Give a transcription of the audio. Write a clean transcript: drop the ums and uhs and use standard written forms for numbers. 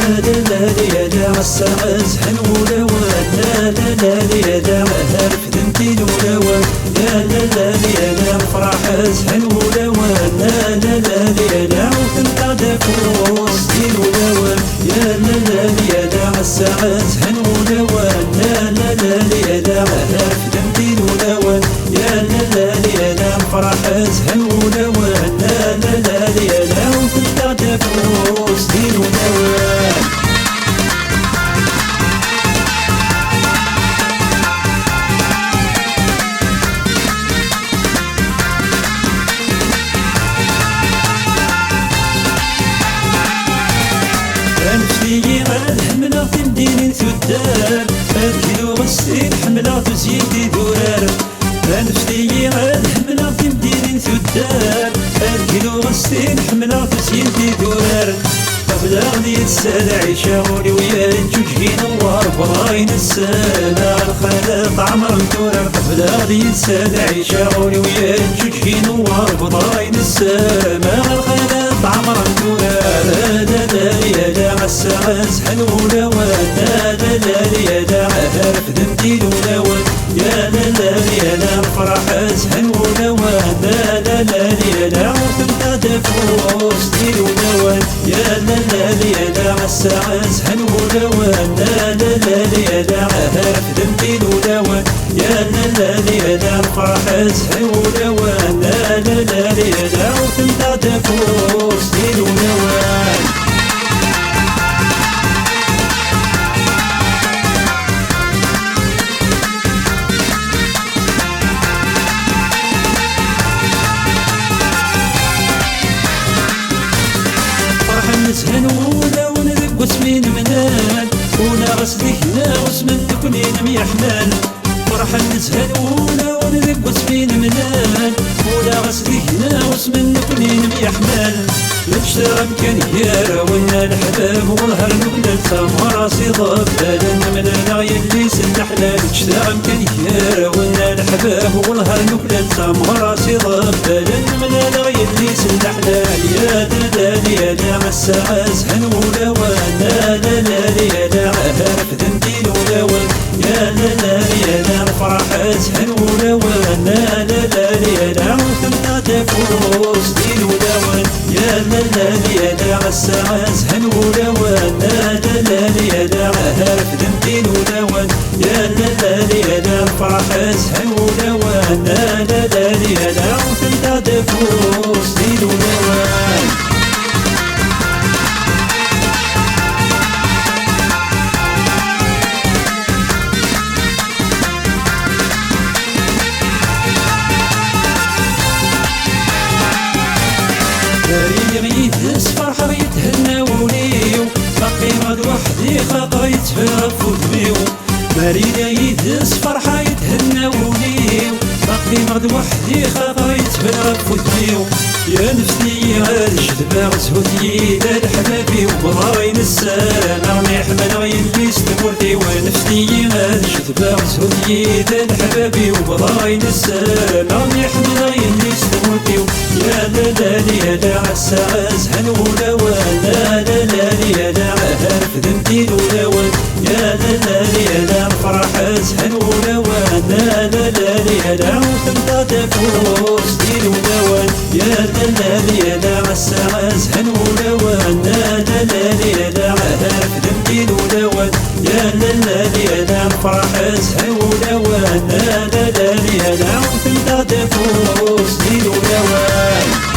لا لا يا دا السعز هنولا لا لا يا دا هرف ذنتين ولا لا لا يا دا فرح هنولا لا لا يا دا وثنتا دافوس دين ولا يا لا يا دا السعز هنولا لا لا يا دا هرف ذنتين ولا يا لا يا دا فرح هنولا لا لا يا دا وثنتا دافوس دين ولا نفسي الحملة تمديني ثدار الكيلو غسين حملة تزيد دولار نفسي الحملة تمديني ثدار الكيلو غسين حملة تزيد دولار قبل غني السادة شاوري ويا الجوج نوار براين السادة الخلق عمر دولار قبل غني السادة شاوري ويا الجوج نوار براين السادة الخلق عمر دولار يا دا السعز هنولا لا لا يا دا هرف ذنتين ولا يا لا يا دا فرح هنولا لا لا يا دا وثنتا دافوس دين ولا يا لا يا دا السعز هنولا لا لا يا دا هرف ذنتين ولا يا لا يا دا فرح هنولا لا لا يا دا وثنتا دافوس دين ولا هنولا ونذق واسمين منال ونغس ذهنا واسمن تكونين ميحمال فرحا نزهنولا ونذق واسمين منال ونغس ذهنا واسمن تكونين ميحمال نشترى مكانيارا ونا الحباب والهر نبلة سمرا صيضاب بالا من الغي اللي سن حلال نشترى مكانيارا ونا الحباب والهر نبلة سمرا صيضاب بالا من الغي اللي سن حلال يا دلال يا دا السعز هنولا ولا لا يا دا هرف ذنتين ولا يا لا يا دا الفرح هنولا ولا لا يا دا وثنتا دافوس دين ولا يا لا يا دا السعز هنولا ولا لا يا دا هرف ذنتين ولا يا لا يا دا الفرح هنولا ولا لا يا دا وثنتا دافوس دين ولا غيث فرحة يتهنى وليو باقي غاد وحدي خاطر يتفرق فوتبيو مرينا يدس فرحة يتهنى وليو باقي غاد وحدي خاطر يتفرق فوتبيو يا نفسي غاد شدبا غسهوتي لا الحبابي وبراين السلام رمي حمل غيلي ستمورتي ونفسي غاد شدبا غسهوتي لا الحبابي وبراين السلام رمي حمل غيلي ستمورتي يا لا يا دا السعز هنولا ولا لا يا دا هرف ذنتين ولا يا لا يا دا الفرح هنولا ولا لا يا دا وثنتا دافوس دين ولا يا لا يا دا السعز هنولا ولا لا يا دا هرف ذنتين ولا يا لا يا دا الفرح هنولا ولا لا يا دا وثنتا دافوس دين ولا